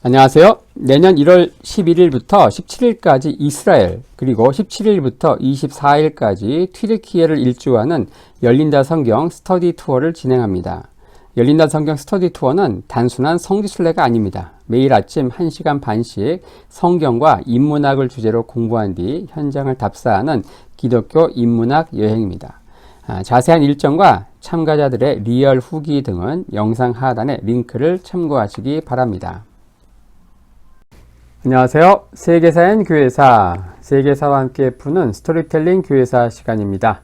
안녕하세요. 내년 1월 11일부터 17일까지 이스라엘, 그리고 17일부터 24일까지 튀르키예를 일주하는 열린다 성경 스터디 투어를 진행합니다. 열린다 성경 스터디 투어는 단순한 성지순례가 아닙니다. 매일 아침 1시간 반씩 성경과 인문학을 주제로 공부한 뒤 현장을 답사하는 기독교 인문학 여행입니다. 자세한 일정과 참가자들의 리얼 후기 등은 영상 하단에 링크를 참고하시기 바랍니다. 안녕하세요. 세계사엔 교회사, 세계사와 함께 푸는 스토리텔링 교회사 시간입니다.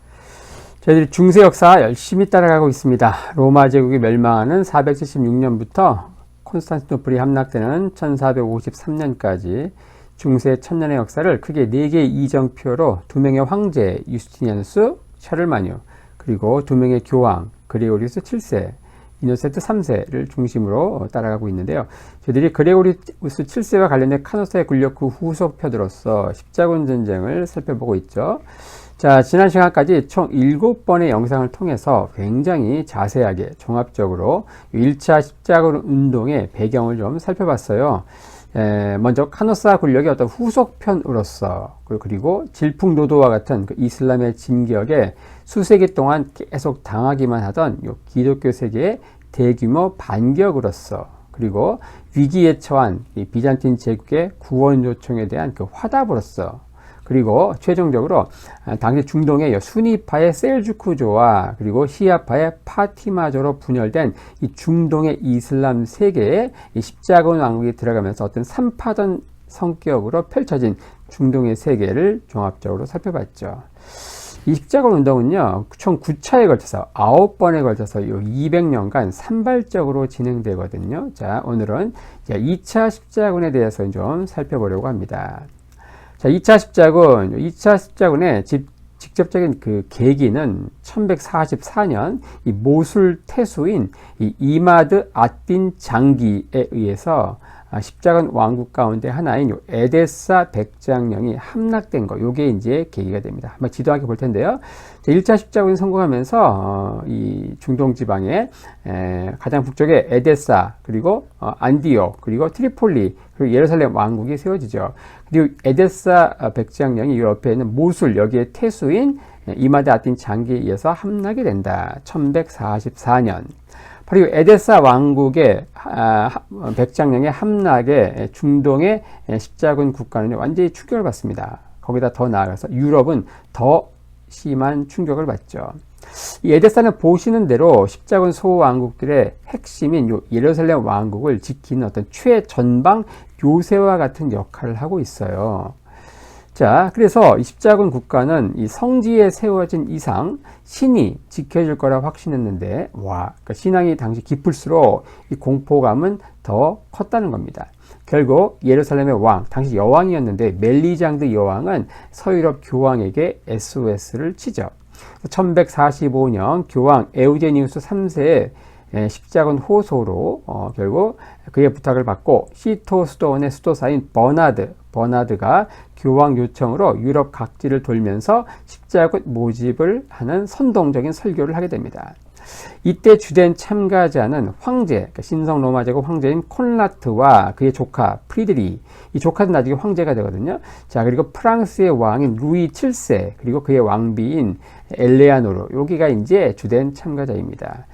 저희들이 중세 역사 열심히 따라가고 있습니다. 로마 제국이 멸망하는 476년부터 콘스탄티노플이 함락되는 1453년까지 중세 천년의 역사를 크게 4개의 이정표로 2명의 황제 유스티니아누스, 샤를마뉴, 그리고 2명의 교황 그레고리우스 7세, 이노센트 3세를 중심으로 따라가고 있는데요. 저희들이 그레고리우스 7세와 관련된 카노사의 굴력 그 후속편으로서 십자군 전쟁을 살펴보고 있죠. 자, 지난 시간까지 총 7번의 영상을 통해서 굉장히 자세하게 종합적으로 1차 십자군 운동의 배경을 좀 살펴봤어요. 먼저 카노사 굴력의 어떤 후속편으로서, 그리고 질풍노도와 같은 그 이슬람의 진격에 수세기 동안 계속 당하기만 하던 기독교 세계의 대규모 반격으로서, 그리고 위기에 처한 이 비잔틴 제국의 구원 요청에 대한 그 화답으로서, 그리고 최종적으로 당시 중동의 수니파의 셀주쿠조와 그리고 시아파의 파티마조로 분열된 이 중동의 이슬람 세계에 이 십자군 왕국이 들어가면서 어떤 3파전 성격으로 펼쳐진 중동의 세계를 종합적으로 살펴봤죠. 이 십자군 운동은요, 총 9차에 걸쳐서 9번에 걸쳐서 200년간 산발적으로 진행되거든요. 자, 오늘은 2차 십자군에 대해서 좀 살펴보려고 합니다. 자, 2차 십자군의 직접적인 그 계기는 1144년 이 모술 태수인 이 이마드 아딘 장기에 의해서 십자군 왕국 가운데 하나인 에데사 백장령이 함락된 거, 요게 이제 계기가 됩니다. 한번 지도하게 볼 텐데요. 1차 십자군이 성공하면서 이 중동 지방의 가장 북쪽에 에데사, 그리고 안디옥, 그리고 트리폴리, 그리고 예루살렘 왕국이 세워지죠. 그리고 에데사 백장령이 이 옆에 있는 모술, 여기에 태수인 이마드 아딘 장기에 의해서 함락이 된다. 1144년. 그리고 에데사 왕국의 백장령의 함락에 중동의 십자군 국가는 완전히 충격을 받습니다. 거기다 더 나아가서 유럽은 더 심한 충격을 받죠. 이 에데사는 보시는 대로 십자군 소왕국들의 핵심인 예루살렘 왕국을 지키는 어떤 최전방 요새와 같은 역할을 하고 있어요. 자, 그래서 이 십자군 국가는 이 성지에 세워진 이상 신이 지켜줄 거라 확신했는데, 그러니까 신앙이 당시 깊을수록 이 공포감은 더 컸다는 겁니다. 결국 예루살렘의 왕, 당시 여왕이었는데 멜리장드 여왕은 서유럽 교황에게 SOS를 치죠. 1145년 교황 에우제니우스 3세의 십자군 호소로 결국 그의 부탁을 받고 시토 수도원의 수도사인 버나드가 교황 요청으로 유럽 각지를 돌면서 십자군 모집을 하는 선동적인 설교를 하게 됩니다. 이때 주된 참가자는 황제, 그러니까 신성 로마 제국 황제인 콘라트와 그의 조카 프리드리, 이 조카는 나중에 황제가 되거든요. 자, 그리고 프랑스의 왕인 루이 7세, 그리고 그의 왕비인 엘레아노르, 여기가 이제 주된 참가자입니다.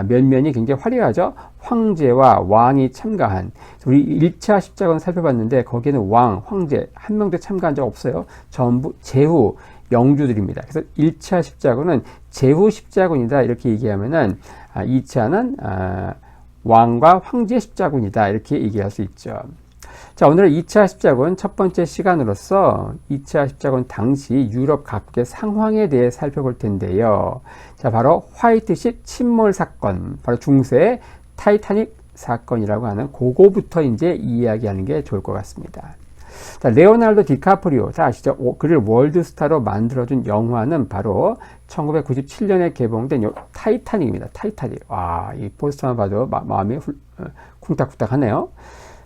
면면이 굉장히 화려하죠. 황제와 왕이 참가한, 우리 1차 십자군 살펴봤는데 거기에는 왕, 황제 한 명도 참가한 적 없어요. 전부 제후 영주들입니다. 그래서 1차 십자군은 제후 십자군이다 이렇게 얘기하면은 2차는 왕과 황제 십자군이다 이렇게 얘기할 수 있죠. 자, 오늘은 2차 십자군 첫 번째 시간으로서 2차 십자군 당시 유럽 각국의 상황에 대해 살펴볼 텐데요. 자, 바로 화이트십 침몰 사건, 바로 중세 타이타닉 사건이라고 하는 그거부터 이제 이야기하는 게 좋을 것 같습니다. 자, 레오나르도 디카프리오, 다 아시죠? 그를 월드스타로 만들어준 영화는 바로 1997년에 개봉된 요 타이타닉입니다. 타이타닉. 와, 이 포스터만 봐도 마음이 쿵딱쿵딱 하네요.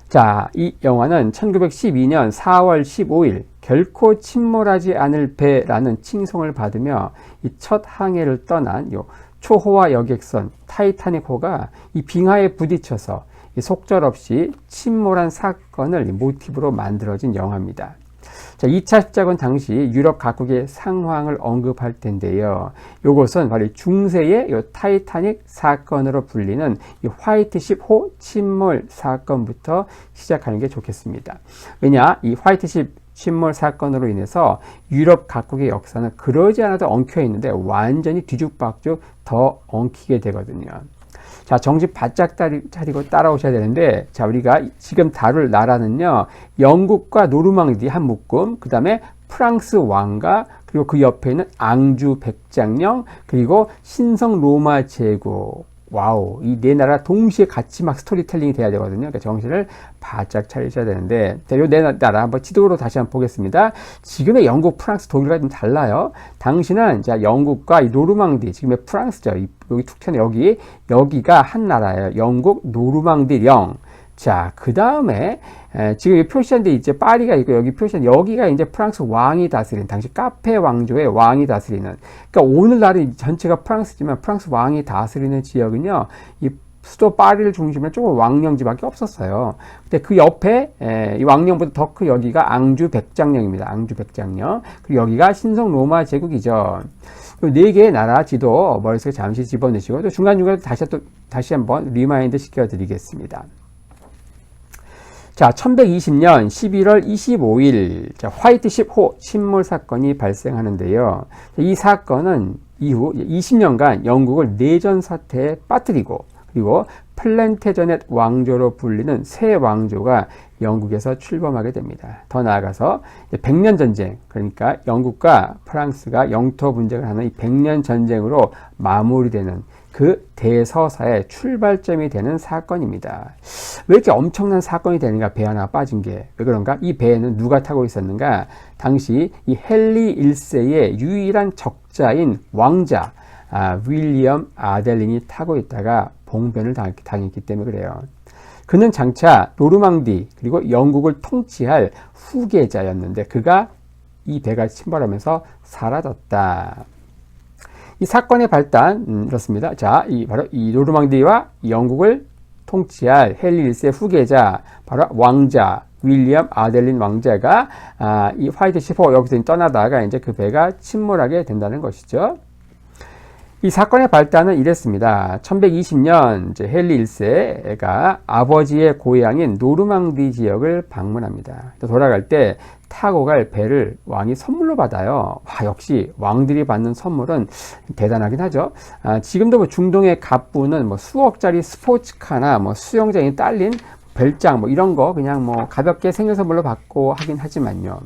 자, 이 영화는 1912년 4월 15일 결코 침몰하지 않을 배라는 칭송을 받으며 이 첫 항해를 떠난 요 초호화 여객선 타이타닉호가 이 빙하에 부딪혀서 속절없이 침몰한 사건을 모티브로 만들어진 영화입니다. 자, 2차 십자군 당시 유럽 각국의 상황을 언급할 텐데요. 이것은 바로 중세의 이 타이타닉 사건으로 불리는 이 화이트십호 침몰 사건부터 시작하는 게 좋겠습니다. 왜냐, 이 화이트십 침몰 사건으로 인해서 유럽 각국의 역사는 그러지 않아도 엉켜 있는데 완전히 뒤죽박죽 더 엉키게 되거든요. 자, 정신 바짝 차리고 따라오셔야 되는데, 자, 우리가 지금 다룰 나라는요, 영국과 노르망디 한 묶음, 그 다음에 프랑스 왕가, 그리고 그 옆에 있는 앙주 백장령, 그리고 신성 로마 제국. 와우, 이 네 나라 동시에 같이 막 스토리텔링이 돼야 되거든요. 그러니까 정신을 바짝 차리셔야 되는데, 자, 요 네 나라 한번 지도로 다시 한번 보겠습니다. 지금의 영국, 프랑스, 독일과 좀 달라요. 당시는 자, 영국과 이 노르망디, 지금의 프랑스죠. 여기 툭 튀는 여기가 한 나라예요. 영국, 노르망디령. 자, 그 다음에 지금 이 표시한 데 있죠. 파리가 있고 여기 표시한 여기가 이제 프랑스 왕이 다스리는 당시 카페 왕조의 왕이 다스리는. 그러니까 오늘날은 전체가 프랑스지만 프랑스 왕이 다스리는 지역은요. 이 수도 파리를 중심으로 조금 왕령지밖에 없었어요. 근데 그 옆에 이 왕령보다 더 큰 여기가 앙주 백장령입니다. 앙주 백장령. 그리고 여기가 신성 로마 제국이죠. 네 개의 나라 지도 머릿속에 잠시 집어넣으시고 또 중간중간에 다시 한번 리마인드 시켜드리겠습니다. 자, 1120년 11월 25일 자, 화이트십호 침몰 사건이 발생하는데요. 이 사건은 이후 20년간 영국을 내전 사태에 빠뜨리고 그리고 플랜테저넷 왕조로 불리는 새 왕조가 영국에서 출범하게 됩니다. 더 나아가서 100년 전쟁, 그러니까 영국과 프랑스가 영토 분쟁을 하는 이 100년 전쟁으로 마무리되는 그 대서사의 출발점이 되는 사건입니다. 왜 이렇게 엄청난 사건이 되는가? 배 하나 빠진 게. 왜 그런가? 이 배에는 누가 타고 있었는가? 당시 이 헨리 1세의 유일한 적자인 왕자 윌리엄 아델린이 타고 있다가 봉변을 당했기 때문에 그래요. 그는 장차 노르망디 그리고 영국을 통치할 후계자였는데 그가 이 배가 침몰하면서 사라졌다. 이 사건의 발단 이렇습니다. 자, 바로 이 노르망디와 영국을 통치할 헨리 1세 후계자 바로 왕자 윌리엄 아델린 왕자가 이 화이트십호 여기서 떠나다가 이제 그 배가 침몰하게 된다는 것이죠. 이 사건의 발단은 이랬습니다. 1120년 이제 헨리 1세가 아버지의 고향인 노르망디 지역을 방문합니다. 돌아갈 때 타고 갈 배를 왕이 선물로 받아요. 와, 역시 왕들이 받는 선물은 대단하긴 하죠. 지금도 뭐 중동의 갑부는 뭐 수억짜리 스포츠카나 뭐 수영장이 딸린 별장 뭐 이런 거 그냥 뭐 가볍게 생일 선물로 받고 하긴 하지만요.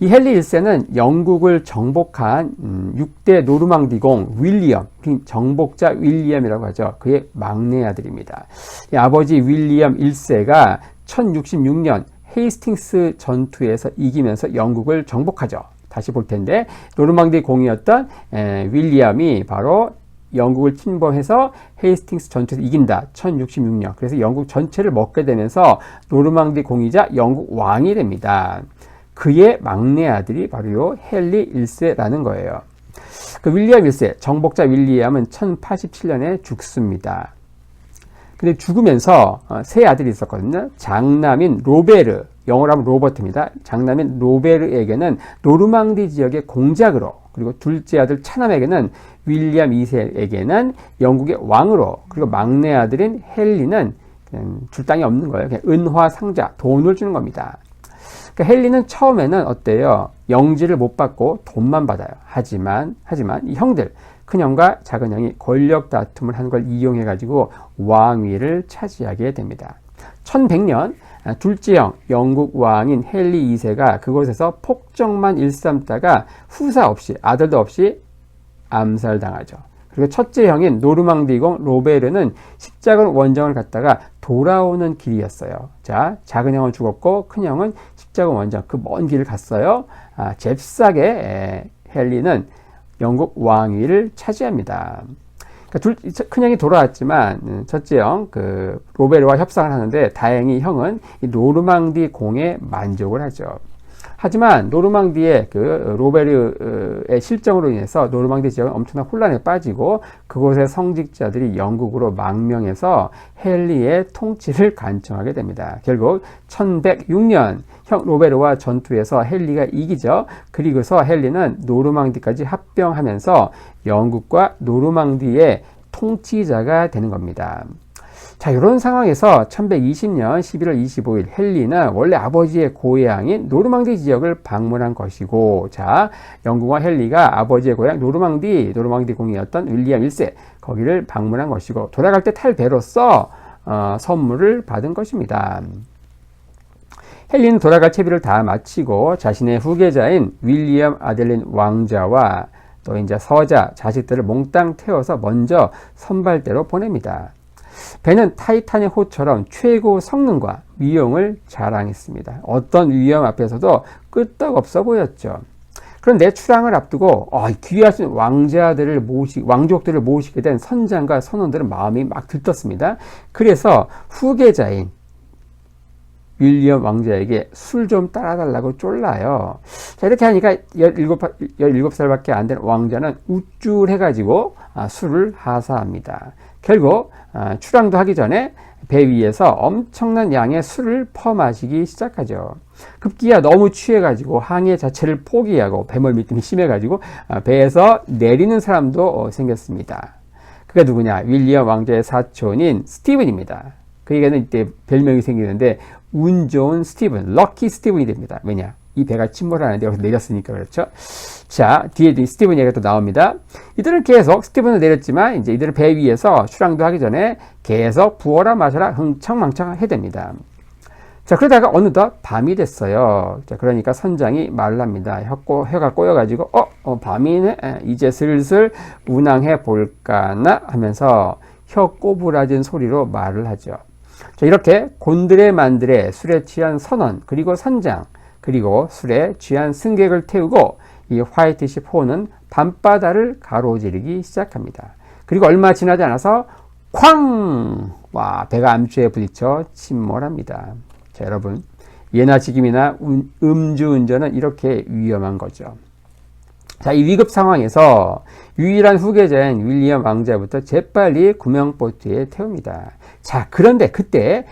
이 헨리 1세는 영국을 정복한 6대 노르망디공 윌리엄, 정복자 윌리엄이라고 하죠. 그의 막내 아들입니다. 이 아버지 윌리엄 1세가 1066년 헤이스팅스 전투에서 이기면서 영국을 정복하죠. 다시 볼 텐데 노르망디 공이었던 윌리엄이 바로 영국을 침범해서 헤이스팅스 전투에서 이긴다. 1066년. 그래서 영국 전체를 먹게 되면서 노르망디 공이자 영국 왕이 됩니다. 그의 막내 아들이 바로 요 헨리 1세라는 거예요. 그 윌리엄 1세, 정복자 윌리엄은 1087년에 죽습니다. 근데 죽으면서 세 아들이 있었거든요. 장남인 로베르, 영어로 하면 로버트입니다. 장남인 로베르에게는 노르망디 지역의 공작으로, 그리고 둘째 아들 차남에게는 윌리엄 2세에게는 영국의 왕으로, 그리고 막내 아들인 헨리는 그냥 줄 땅이 없는 거예요. 그냥 은화 상자, 돈을 주는 겁니다. 그러니까 헨리는 처음에는 어때요? 영지를 못 받고 돈만 받아요. 하지만 이 형들, 큰형과 작은형이 권력 다툼을 한 걸 이용해 가지고 왕위를 차지하게 됩니다. 1100년 둘째 형 영국 왕인 헨리 2세가 그곳에서 폭정만 일삼다가 후사 없이 아들도 없이 암살당하죠. 그리고 첫째 형인 노르망디공 로베르는 십자군 원정을 갔다가 돌아오는 길이었어요. 자, 작은 형은 죽었고 큰 형은 십자군 원정 그 먼 길을 갔어요. 잽싸게 헨리는 영국 왕위를 차지합니다. 그러니까 큰 형이 돌아왔지만 첫째 형 그 로베르와 협상을 하는데 다행히 형은 이 노르망디 공에 만족을 하죠. 하지만 노르망디의 그 로베르의 실정으로 인해서 노르망디 지역은 엄청난 혼란에 빠지고 그곳의 성직자들이 영국으로 망명해서 헨리의 통치를 간청하게 됩니다. 결국 1106년 형 로베르와 전투에서 헨리가 이기죠. 그리고서 헨리는 노르망디까지 합병하면서 영국과 노르망디의 통치자가 되는 겁니다. 자, 이런 상황에서 1120년 11월 25일 헨리는 원래 아버지의 고향인 노르망디 지역을 방문한 것이고, 자, 영국과 헨리가 아버지의 고향 노르망디 공이었던 윌리엄 1세 거기를 방문한 것이고, 돌아갈 때 탈 배로서 선물을 받은 것입니다. 헨리는 돌아갈 채비를 다 마치고 자신의 후계자인 윌리엄 아델린 왕자와 또 이제 서자, 자식들을 몽땅 태워서 먼저 선발대로 보냅니다. 배는 타이탄의 호처럼 최고 성능과 위용을 자랑했습니다. 어떤 위험 앞에서도 끄떡없어 보였죠. 그런데 출항을 앞두고 귀하신 왕족들을 모시게 된 선장과 선원들은 마음이 막 들떴습니다. 그래서 후계자인 윌리엄 왕자에게 술 좀 따라달라고 쫄라요. 자, 이렇게 하니까 17살밖에 안 된 왕자는 우쭐해가지고 술을 하사합니다. 결국 출항도 하기 전에 배 위에서 엄청난 양의 술을 퍼마시기 시작하죠. 급기야 너무 취해가지고 항해 자체를 포기하고 배멀미증이 심해가지고 배에서 내리는 사람도 생겼습니다. 그가 누구냐? 윌리엄 왕자의 사촌인 스티븐입니다. 그에게는 이때 별명이 생기는데 운 좋은 스티븐, 럭키 스티븐이 됩니다. 왜냐? 이 배가 침몰하는데 여기서 내렸으니까 그렇죠. 자, 뒤에 스티븐 얘기가 또 나옵니다. 이들은 계속 스티븐을 내렸지만 이제 이들은 배 위에서 출항도 하기 전에 계속 부어라 마셔라 흥청망청 해댑니다. 자, 그러다가 어느덧 밤이 됐어요. 자, 그러니까 선장이 말을 합니다. 혀가 꼬여가지고 밤이네. 이제 슬슬 운항해 볼까나 하면서 혀 꼬부라진 소리로 말을 하죠. 자, 이렇게 곤드레만드레 술에 취한 선원 그리고 선장 그리고 술에 취한 승객을 태우고 이 화이트십 호는 밤바다를 가로지르기 시작합니다. 그리고 얼마 지나지 않아서 쾅! 와, 배가 암초에 부딪혀 침몰합니다. 자, 여러분, 예나 지금이나 음주운전은 이렇게 위험한 거죠. 자, 이 위급 상황에서 유일한 후계자인 윌리엄 왕자부터 재빨리 구명보트에 태웁니다. 자, 그런데 그때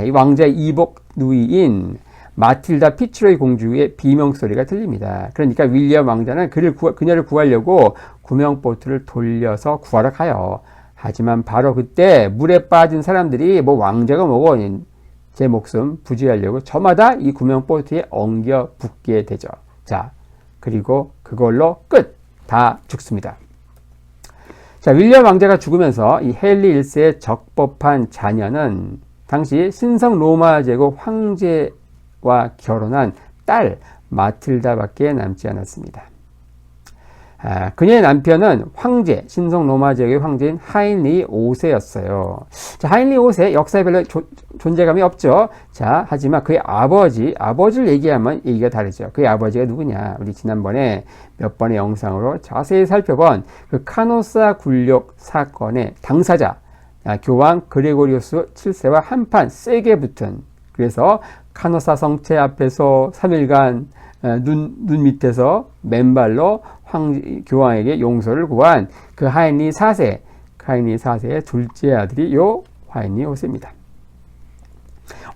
이 왕자의 이복 누이인 마틸다 피츠로이 공주의 비명소리가 들립니다. 그러니까 윌리엄 왕자는 그녀를 구하려고 구명보트를 돌려서 구하러 가요. 하지만 바로 그때 물에 빠진 사람들이 뭐 왕자가 뭐고 제 목숨 부지하려고 저마다 이 구명보트에 엉겨 붙게 되죠. 자, 그리고 그걸로 끝! 다 죽습니다. 자, 윌리엄 왕자가 죽으면서 이 헨리 1세의 적법한 자녀는 당시 신성 로마 제국 황제와 결혼한 딸 마틸다밖에 남지 않았습니다. 그녀의 남편은 황제, 신성 로마 제국의 황제인 하인리 5세였어요. 자, 하인리 5세 역사에 별로 존재감이 없죠. 자, 하지만 그의 아버지를 얘기하면 얘기가 다르죠. 그의 아버지가 누구냐? 우리 지난번에 몇 번의 영상으로 자세히 살펴본 그 카노사 굴욕 사건의 당사자, 교황 그레고리우스 7세와 한판 세게 붙은, 그래서 카노사 성체 앞에서 3일간 눈 밑에서 맨발로 교황에게 용서를 구한 그 하인리 4세의 둘째 아들이 요 하인리 5세입니다.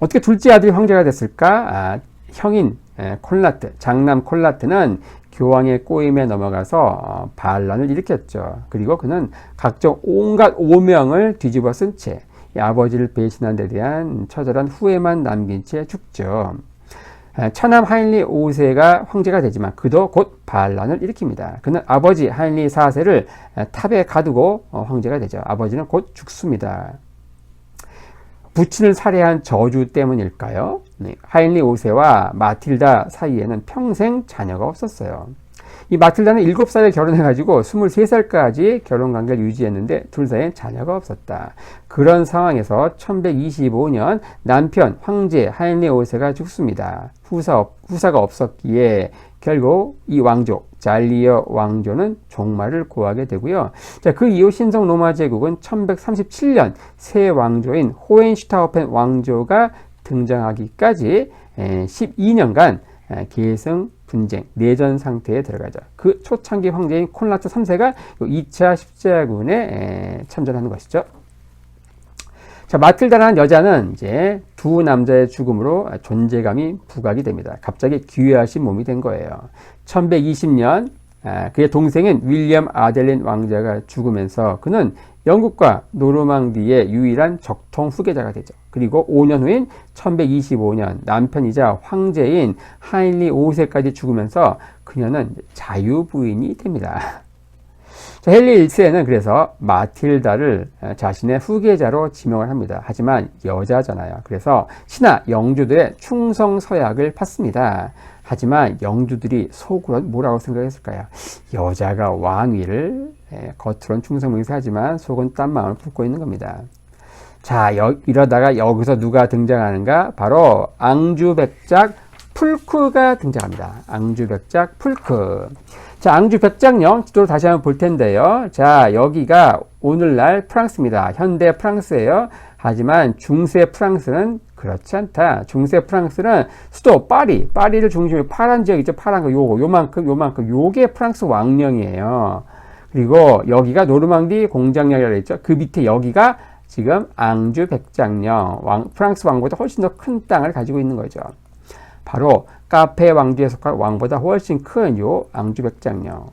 어떻게 둘째 아들이 황제가 됐을까? 형인 콜라트, 장남 콜라트는 교황의 꼬임에 넘어가서 반란을 일으켰죠. 그리고 그는 각종 온갖 오명을 뒤집어 쓴 채 아버지를 배신한 데 대한 처절한 후회만 남긴 채 죽죠. 처남 하인리 5세가 황제가 되지만 그도 곧 반란을 일으킵니다. 그는 아버지 하인리 4세를 탑에 가두고 황제가 되죠. 아버지는 곧 죽습니다. 부친을 살해한 저주 때문일까요? 네, 하인리 5세와 마틸다 사이에는 평생 자녀가 없었어요. 이 마틸다는 7살에 결혼해가지고 23살까지 결혼관계를 유지했는데 둘 사이엔 자녀가 없었다. 그런 상황에서 1125년 남편 황제 하인리 5세가 죽습니다. 후사가 없었기에 결국 이 왕족 잘리어 왕조는 종말을 고하게 되고요. 자, 그 이후 신성 로마 제국은 1137년 새 왕조인 호헨슈타우펜 왕조가 등장하기까지 12년간 계승, 분쟁, 내전 상태에 들어가죠. 그 초창기 황제인 콘라트 3세가 2차 십자군에 참전하는 것이죠. 자, 마틸다라는 여자는 이제 두 남자의 죽음으로 존재감이 부각이 됩니다. 갑자기 귀하신 몸이 된 거예요. 1120년 그의 동생인 윌리엄 아델린 왕자가 죽으면서 그는 영국과 노르망디의 유일한 적통 후계자가 되죠. 그리고 5년 후인 1125년 남편이자 황제인 하인리 5세까지 죽으면서 그녀는 자유부인이 됩니다. 자, 헨리 1세는 그래서 마틸다를 자신의 후계자로 지명을 합니다. 하지만 여자잖아요. 그래서 신하 영주들의 충성 서약을 팠습니다. 하지만 영주들이 속으로 뭐라고 생각했을까요? 여자가 왕위를 겉으로는 충성 맹세하지만 속은 딴 마음을 품고 있는 겁니다. 자, 이러다가 여기서 누가 등장하는가? 바로 앙주백작 풀크가 등장합니다. 앙주백작 풀크. 자, 앙주백작령 지도를 다시 한번 볼 텐데요. 자, 여기가 오늘날 프랑스입니다. 현대 프랑스예요. 하지만 중세 프랑스는 그렇지 않다. 중세 프랑스는 수도 파리를 중심으로 파란 지역 있죠. 파란 거 요만큼 요게 프랑스 왕령이에요. 그리고 여기가 노르망디 공장령이라고 했죠. 그 밑에 여기가 지금 앙주 백장령, 프랑스 왕보다 훨씬 더 큰 땅을 가지고 있는 거죠. 바로 카페 왕조에 속한 왕보다 훨씬 큰 요 앙주 백장령.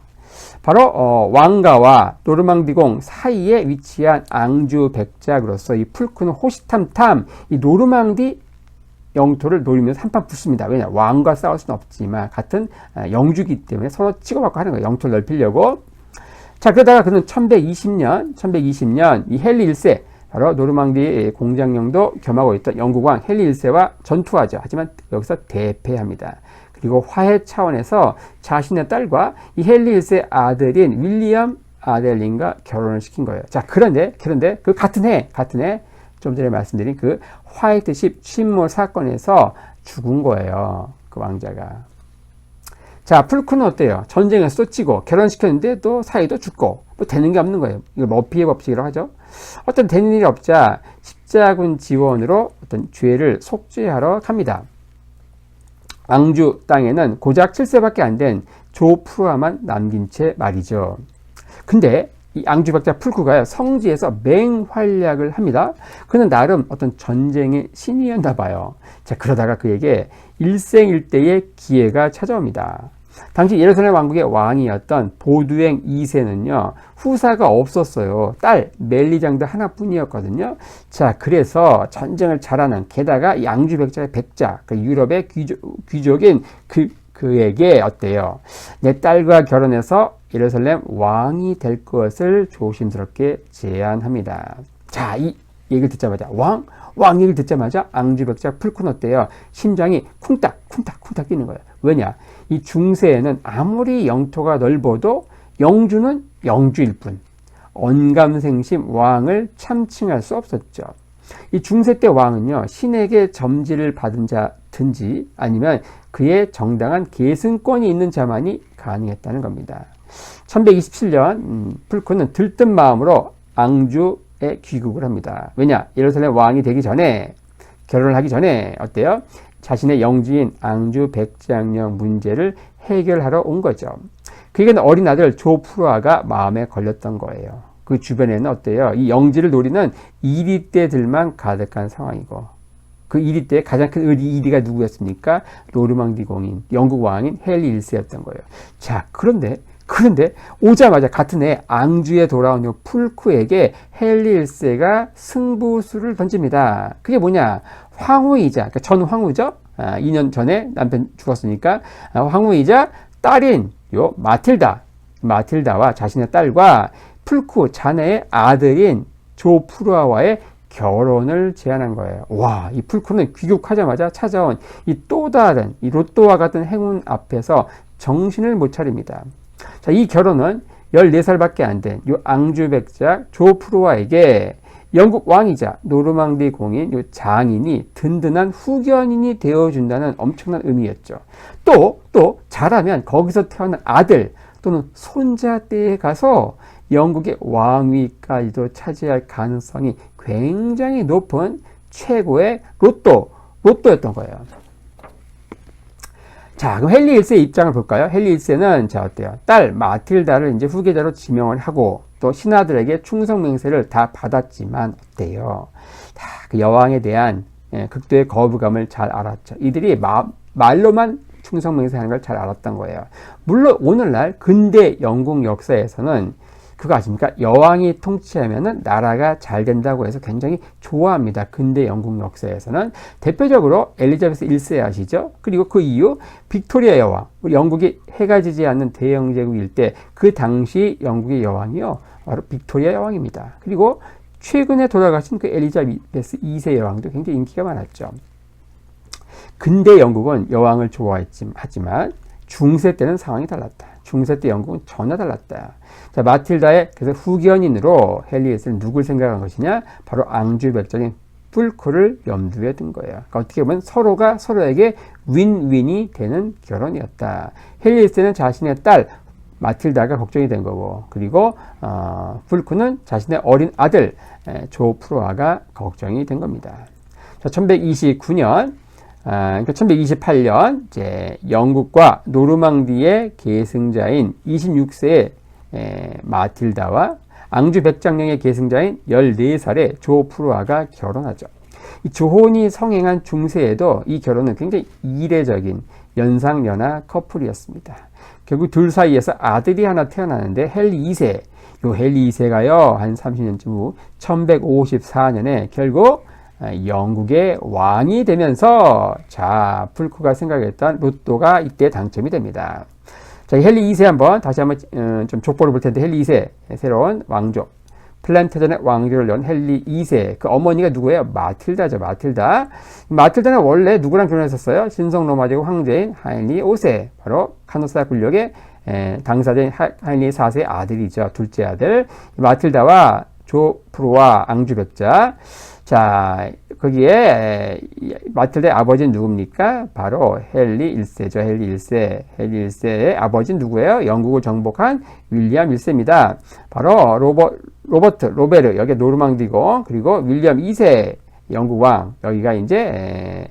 바로 왕가와 노르망디공 사이에 위치한 앙주 백작으로서 이 풀크는 호시탐탐 이 노르망디 영토를 노리면서 한판 붙습니다. 왜냐? 왕과 싸울 수는 없지만 같은 영주기 때문에 서로 치고받고 하는 거예요. 영토를 넓히려고. 자, 그러다가 그는 1120년 이 헨리 1세 바로 노르망디 공장령도 겸하고 있던 영국왕 헨리 1세와 전투하죠. 하지만 여기서 대패합니다. 그리고 화해 차원에서 자신의 딸과 이 헨리 1세 아들인 윌리엄 아델린과 결혼을 시킨 거예요. 자, 그런데 그 같은 해 좀 전에 말씀드린 그 화이트십 침몰 사건에서 죽은 거예요. 그 왕자가. 자, 풀크는 어때요? 전쟁에서 또 찌고 결혼시켰는데 또 사이도 죽고 뭐 되는 게 없는 거예요. 이걸 머피의 법칙이라고 하죠. 어떤 되는 일이 없자 십자군 지원으로 어떤 죄를 속죄하러 갑니다. 앙주 땅에는 고작 7세밖에 안 된 조프루아만 남긴 채 말이죠. 근데 이 앙주 백작 풀크가요, 성지에서 맹활약을 합니다. 그는 나름 어떤 전쟁의 신이었나 봐요. 자, 그러다가 그에게 일생일대의 기회가 찾아옵니다. 당시 예루살렘 왕국의 왕이었던 보두행 2세는요, 후사가 없었어요. 딸 멜리장도 하나뿐이었거든요. 자, 그래서 전쟁을 잘하는, 게다가 이 앙주 백작의 백작, 그 유럽의 귀족인 그에게 어때요? 내 딸과 결혼해서 예루살렘 왕이 될 것을 조심스럽게 제안합니다. 자, 이 얘기를 듣자마자 왕 얘기를 듣자마자 앙주 백작 풀크는 어때요? 심장이 쿵딱 뛰는 거예요. 왜냐? 이 중세에는 아무리 영토가 넓어도 영주는 영주일 뿐 언감생심 왕을 참칭할 수 없었죠. 이 중세 때 왕은요, 신에게 점지를 받은 자든지 아니면 그의 정당한 계승권이 있는 자만이 가능했다는 겁니다. 1127년 풀크는 들뜬 마음으로 앙주에 귀국을 합니다. 왜냐? 예루살렘 왕이 되기 전에, 결혼을 하기 전에 어때요? 자신의 영주인 앙주 백장령 문제를 해결하러 온 거죠. 그에게는 어린 아들 조프루아가 마음에 걸렸던 거예요. 그 주변에는 어때요? 이 영지를 노리는 이리떼들만 가득한 상황이고, 그 이리떼의 가장 큰 이리가 누구였습니까? 노르망디 공인, 영국 왕인 헨리 1세였던 거예요. 자, 그런데 오자마자 같은 해 앙주에 돌아온 요 풀크에게 헨리 1세가 승부수를 던집니다. 그게 뭐냐? 황후이자, 그러니까 전 황후죠? 2년 전에 남편 죽었으니까 황후이자 딸인 요 마틸다와 자신의 딸과 풀크 자네의 아들인 조프루아와의 결혼을 제안한 거예요. 와, 이 풀크는 귀국하자마자 찾아온 이 또 다른 이 로또와 같은 행운 앞에서 정신을 못 차립니다. 자, 이 결혼은 14살밖에 안 된 요 앙주 백작 조프루아에게 영국 왕이자 노르망디 공인 요 장인이 든든한 후견인이 되어준다는 엄청난 의미였죠. 또 잘하면 거기서 태어난 아들 또는 손자 때에 가서 영국의 왕위까지도 차지할 가능성이 굉장히 높은 최고의 로또였던 거예요. 자, 그럼 헨리 1세의 입장을 볼까요? 헨리 1세는 자, 어때요? 딸 마틸다를 이제 후계자로 지명을 하고 또 신하들에게 충성 맹세를 다 받았지만 어때요? 다 그 여왕에 대한 극도의 거부감을 잘 알았죠. 이들이 말로만 충성 맹세하는 걸 잘 알았던 거예요. 물론 오늘날 근대 영국 역사에서는 그거 아십니까? 여왕이 통치하면은 나라가 잘 된다고 해서 굉장히 좋아합니다. 근대 영국 역사에서는 대표적으로 엘리자베스 1세 아시죠? 그리고 그 이후 빅토리아 여왕, 우리 영국이 해가 지지 않는 대영 제국일 때 그 당시 영국의 여왕이요, 바로 빅토리아 여왕입니다. 그리고 최근에 돌아가신 그 엘리자베스 2세 여왕도 굉장히 인기가 많았죠. 근대 영국은 여왕을 좋아했지만 중세 때는 상황이 달랐다. 중세 때 영국은 전혀 달랐다. 자, 마틸다의 그래서 후견인으로 헨리 1세는 누굴 생각한 것이냐? 바로 앙주 백작인 풀코를 염두에 둔 거예요. 그러니까 어떻게 보면 서로가 서로에게 윈윈이 되는 결혼이었다. 헨리 1세는 자신의 딸 마틸다가 걱정이 된 거고, 그리고 풀코는 자신의 어린 아들 조프로아가 걱정이 된 겁니다. 자, 1129년 그러니까 1128년 이제 영국과 노르망디의 계승자인 26세의 마틸다와 앙주 백장령의 계승자인 14살의 조프루아가 결혼하죠. 이 조혼이 성행한 중세에도 이 결혼은 굉장히 이례적인 연상연하 커플이었습니다. 결국 둘 사이에서 아들이 하나 태어나는데 헨리 2세, 요 헨리 2세가요 한 30년쯤 후 1154년에 결국 영국의 왕이 되면서 자, 풀코가 생각했던 로또가 이때 당첨이 됩니다. 자, 헨리 2세 다시 한번 좀 족보를 볼 텐데, 헨리 2세 새로운 왕족 플란테전의 왕조를 연 헨리 2세, 그 어머니가 누구예요? 마틸다죠. 마틸다는 원래 누구랑 결혼했었어요? 신성 로마 제국 황제인 하인리 5세, 바로 카노사 군력의 당사자인 하인리 4세의 아들이죠. 둘째 아들 마틸다와 조프로와 앙주 백자. 자, 거기에 마틸다의 아버지는 누굽니까? 바로 헨리 1세죠. 헨리 1세의 아버지는 누구예요? 영국을 정복한 윌리엄 1세입니다. 바로 로베르, 여기 노르망디고, 그리고 윌리엄 2세 영국 왕, 여기가 이제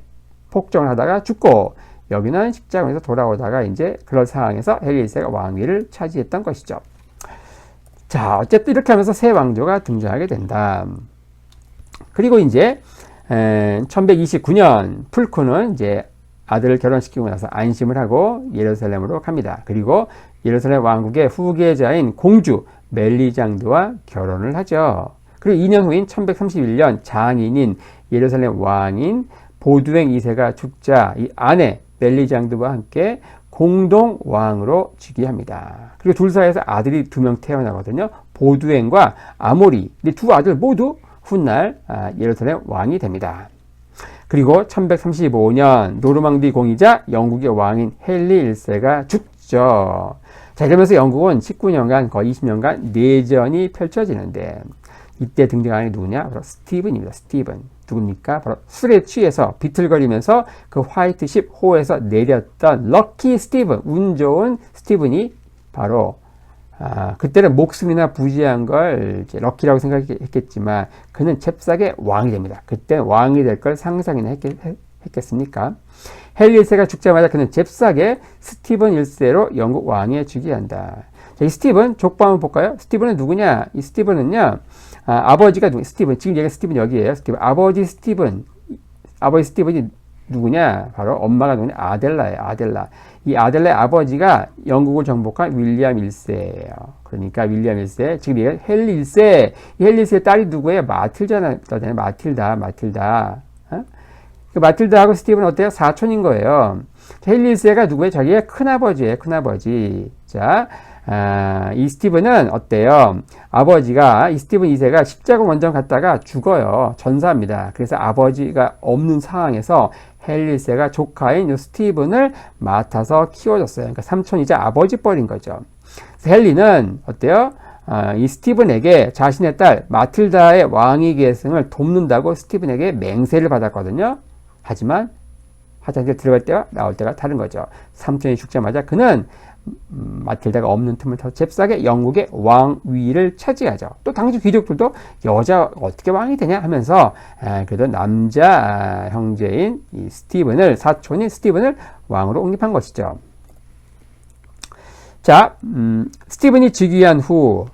폭정을 하다가 죽고, 여기는 십자군에서 돌아오다가 이제 그런 상황에서 헨리 1세가 왕위를 차지했던 것이죠. 자, 어쨌든 이렇게 하면서 새 왕조가 등장하게 된다. 그리고 이제 1129년 풀코는 이제 아들을 결혼시키고 나서 안심을 하고 예루살렘으로 갑니다. 그리고 예루살렘 왕국의 후계자인 공주 멜리장드와 결혼을 하죠. 그리고 2년 후인 1131년 장인인 예루살렘 왕인 보두행 2세가 죽자 이 아내 멜리장드와 함께 공동 왕으로 즉위합니다. 그리고 둘 사이에서 아들이 2명 태어나거든요. 보두행과 아모리. 이 두 아들 모두 훗날 예루살렘 왕이 됩니다. 그리고 1135년 노르망디 공이자 영국의 왕인 헨리 1세가 죽죠. 자, 이러면서 영국은 19년간 거의 20년간 내전이 펼쳐지는데 이때 등장하는 게 누구냐? 바로 스티븐입니다. 스티븐. 누굽니까? 바로 술에 취해서 비틀거리면서 그 화이트십 호에서 내렸던 럭키 스티븐, 운 좋은 스티븐이 바로 그때는 목숨이나 부지한 걸 이제 럭키라고 생각했겠지만 그는 잽싸게 왕이 됩니다. 그때 왕이 될 걸 상상이나 했겠습니까? 헨리 1세가 죽자마자 그는 잽싸게 스티븐 1세로 영국 왕위에 즉위한다. 자, 이 스티븐 족보 한번 볼까요? 스티븐은 누구냐? 이 스티븐은요, 아버지가 스티븐, 지금 얘기한 스티븐 여기에요. 스티븐. 아버지 스티븐이 누구냐? 바로 엄마가 누구냐? 아델라예요. 아델라. 이 아델라의 아버지가 영국을 정복한 윌리엄 1세예요. 그러니까 윌리엄 1세, 지금 얘기한 헨리 1세. 이 헨리 1세의 딸이 누구예요? 마틸다. 그 마틸다하고 스티븐은 어때요? 사촌인 거예요. 헨리 1세가 누구예요? 자기의 큰아버지예요. 큰아버지. 자, 이 스티븐은 어때요? 아버지가, 이 스티븐 2세가 십자군 원정 갔다가 죽어요. 전사합니다. 그래서 아버지가 없는 상황에서 헨리 1세가 조카인 이 스티븐을 맡아서 키워줬어요. 그러니까 삼촌이자 아버지 뻘인 거죠. 헨리는 어때요? 이 스티븐에게 자신의 딸 마틸다의 왕위 계승을 돕는다고 스티븐에게 맹세를 받았거든요. 하지만 화장실 들어갈 때와 나올 때가 다른 거죠. 삼촌이 죽자마자 그는 마틸다가 없는 틈을 타서 잽싸게 영국의 왕위를 차지하죠. 또 당시 귀족들도 여자 어떻게 왕이 되냐 하면서 그래도 남자 형제인 이 사촌인 스티븐을 왕으로 옹립한 것이죠. 자, 스티븐이 즉위한 후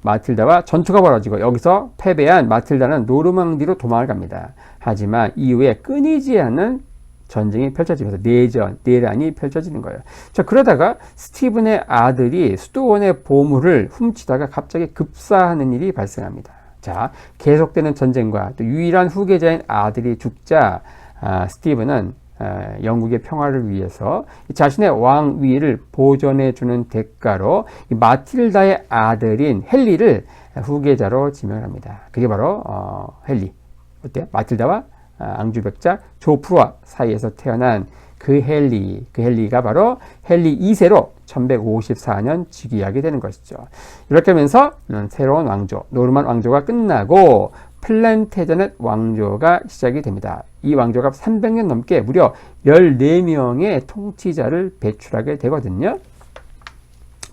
마틸다와 전투가 벌어지고 여기서 패배한 마틸다는 노르망디로 도망을 갑니다. 하지만 이후에 끊이지 않는 전쟁이 펼쳐지면서 내란이 펼쳐지는 거예요. 자, 그러다가 스티븐의 아들이 수도원의 보물을 훔치다가 갑자기 급사하는 일이 발생합니다. 자, 계속되는 전쟁과 또 유일한 후계자인 아들이 죽자 스티븐은 영국의 평화를 위해서 자신의 왕위를 보존해주는 대가로 이 마틸다의 아들인 헨리를 후계자로 지명합니다. 그게 바로 헨리. 어때요? 마틸다와 앙주백작 조프루아 사이에서 태어난 그 헨리가 바로 헨리 2세로 1154년 즉위하게 되는 것이죠. 이렇게 하면서 새로운 왕조, 노르만 왕조가 끝나고 플랜테제넷 왕조가 시작이 됩니다. 이 왕조가 300년 넘게 무려 14명의 통치자를 배출하게 되거든요.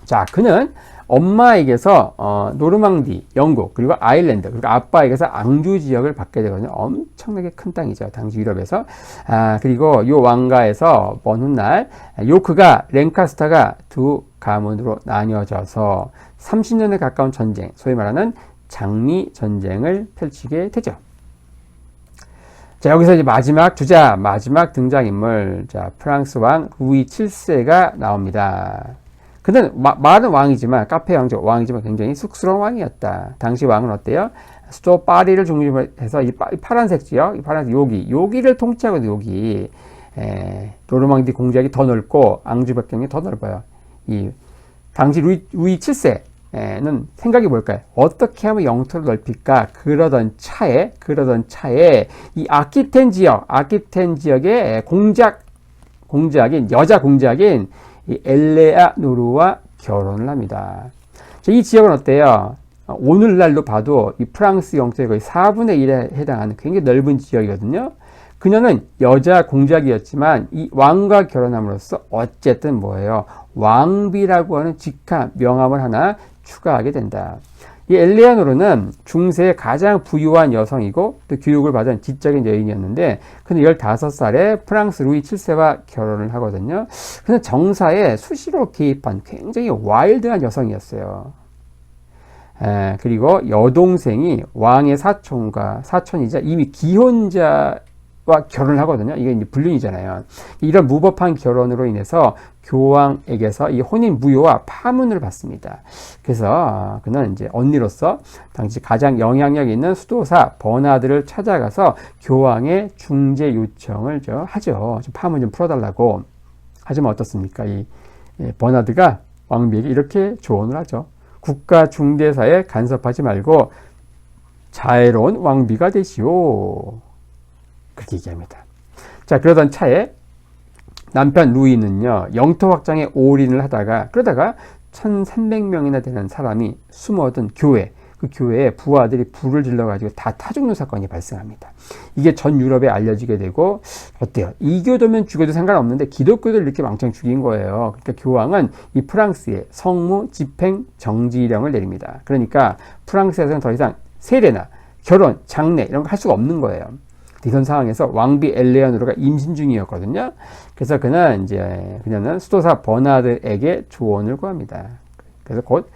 자, 그는 엄마에게서 노르망디, 영국, 그리고 아일랜드, 그리고 아빠에게서 앙주 지역을 받게 되거든요. 엄청나게 큰 땅이죠. 당시 유럽에서. 그리고 이 왕가에서 먼 훗날 요크가 랭카스터가 두 가문으로 나뉘어져서 30년에 가까운 전쟁, 소위 말하는 장미 전쟁을 펼치게 되죠. 자, 여기서 이제 마지막 등장인물, 자, 프랑스 왕 루이 7세가 나옵니다. 그는 말은 왕이지만, 카페 왕이지만 굉장히 쑥스러운 왕이었다. 당시 왕은 어때요? 수도 파리를 중심으로 해서 이 파란색 지역, 이 파란색 여기를 통치하거든요, 여기. 노르망디 공작이 더 넓고, 앙주 백경이 더 넓어요. 당시 루이 7세는 생각이 뭘까요? 어떻게 하면 영토를 넓힐까? 그러던 차에, 이 아키텐 지역의 여자 공작인 이 엘레아노르와 결혼을 합니다. 이 지역은 어때요? 오늘날로 봐도 이 프랑스 영토의 거의 4분의 1에 해당하는 굉장히 넓은 지역이거든요. 그녀는 여자 공작이었지만 이 왕과 결혼함으로써 어쨌든 뭐예요? 왕비라고 하는 직함, 명함을 하나 추가하게 된다. 이 엘레아노르는 중세의 가장 부유한 여성이고 또 교육을 받은 지적인 여인이었는데 그는 15살에 프랑스 루이 7세와 결혼을 하거든요. 그는 정사에 수시로 개입한 굉장히 와일드한 여성이었어요. 그리고 여동생이 왕의 사촌이자 이미 기혼자와 결혼을 하거든요. 이게 이제 불륜이잖아요. 이런 무법한 결혼으로 인해서 교황에게서 이 혼인 무효와 파문을 받습니다. 그래서 그는 이제 언니로서 당시 가장 영향력 있는 수도사 버나드를 찾아가서 교황의 중재 요청을 하죠. 파문 좀 풀어달라고. 하지만 어떻습니까? 이 버나드가 왕비에게 이렇게 조언을 하죠. 국가 중대사에 간섭하지 말고 자애로운 왕비가 되시오. 그렇게 얘기합니다. 자, 그러던 차에 남편 루이는요, 영토 확장에 올인을 그러다가 1300명이나 되는 사람이 숨어든 교회, 그 교회에 부하들이 불을 질러가지고 다 타죽는 사건이 발생합니다. 이게 전 유럽에 알려지게 되고, 어때요? 이교도면 죽여도 상관없는데 기독교들 이렇게 왕창 죽인 거예요. 그러니까 교황은 이 프랑스에 성무 집행 정지령을 내립니다. 그러니까 프랑스에서는 더 이상 세례나 결혼, 장례 이런 거 할 수가 없는 거예요. 이런 상황에서 왕비 엘레아노르가 임신 중이었거든요. 그래서 그녀는 수도사 버나드에게 조언을 구합니다. 그래서 곧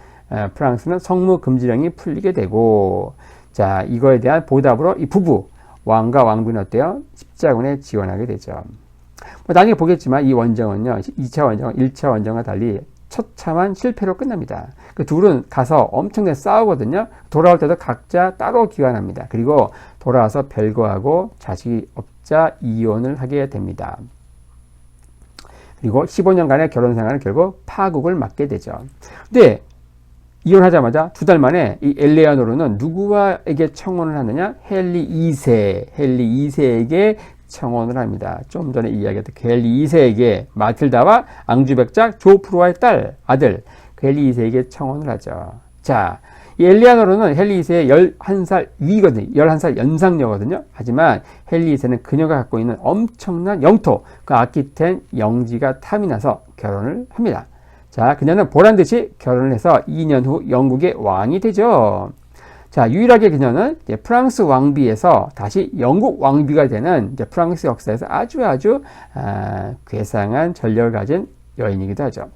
프랑스는 성무 금지령이 풀리게 되고, 자, 이거에 대한 보답으로 이 부부 왕과 왕비는 어때요? 십자군에 지원하게 되죠. 나중에 보겠지만 이 원정은요, 2차 원정, 1차 원정과 달리 처참한 실패로 끝납니다. 그 둘은 가서 엄청나게 싸우거든요. 돌아올 때도 각자 따로 귀환합니다. 그리고 돌아와서 별거하고 자식이 없자 이혼을 하게 됩니다. 그리고 15년간의 결혼 생활은 결국 파국을 맞게 되죠. 근데 이혼하자마자 2달 만에 이 엘레아노르는 누구에게 청혼을 하느냐? 헨리 2세에게 청혼을 합니다. 좀 전에 이야기했던 헨리 2세에게 마틸다와 앙주백작 조프루아의 아들 헨리 2세에게 청혼을 하죠. 자, 이 엘레아노르는 헨리 2세의 11살 위거든요. 11살 연상녀거든요. 하지만 헨리 2세는 그녀가 갖고 있는 엄청난 영토, 그 아키텐 영지가 탐이 나서 결혼을 합니다. 자, 그녀는 보란 듯이 결혼을 해서 2년 후 영국의 왕이 되죠. 자, 유일하게 그녀는 이제 프랑스 왕비에서 다시 영국 왕비가 되는 이제 프랑스 역사에서 아주 괴상한 전력을 가진 여인이기도 하죠.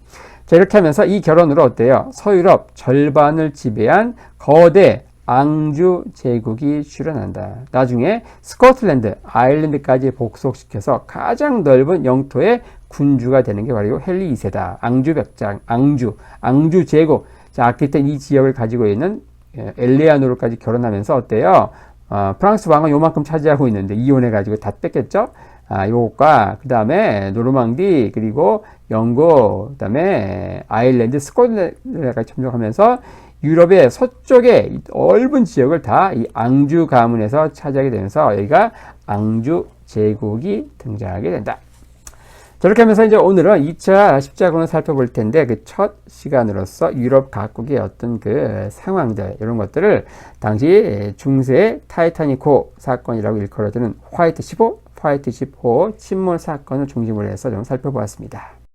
자, 이렇게 하면서 이 결혼으로 어때요? 서유럽 절반을 지배한 거대 앙주 제국이 출현한다. 나중에 스코틀랜드, 아일랜드까지 복속시켜서 가장 넓은 영토의 군주가 되는 게 바로 헨리 2세다. 앙주 벽장, 앙주 제국. 자, 아키텐 이 지역을 가지고 있는 엘레아노르까지 결혼하면서 어때요? 프랑스 왕은 요만큼 차지하고 있는데 이혼해가지고 다 뺏겼죠? 요것과 그 다음에 노르망디 그리고 영국 그 다음에 아일랜드 스코틀랜드까지 점령하면서 유럽의 서쪽의 넓은 지역을 다 이 앙주 가문에서 차지하게 되면서 여기가 앙주 제국이 등장하게 된다. 저렇게 하면서 이제 오늘은 2차 십자군을 살펴볼 텐데 그 첫 시간으로서 유럽 각국의 어떤 그 상황들 이런 것들을 당시 중세 타이타닉호 사건이라고 일컬어지는 화이트 15 침몰 사건을 중심으로 해서 좀 살펴보았습니다.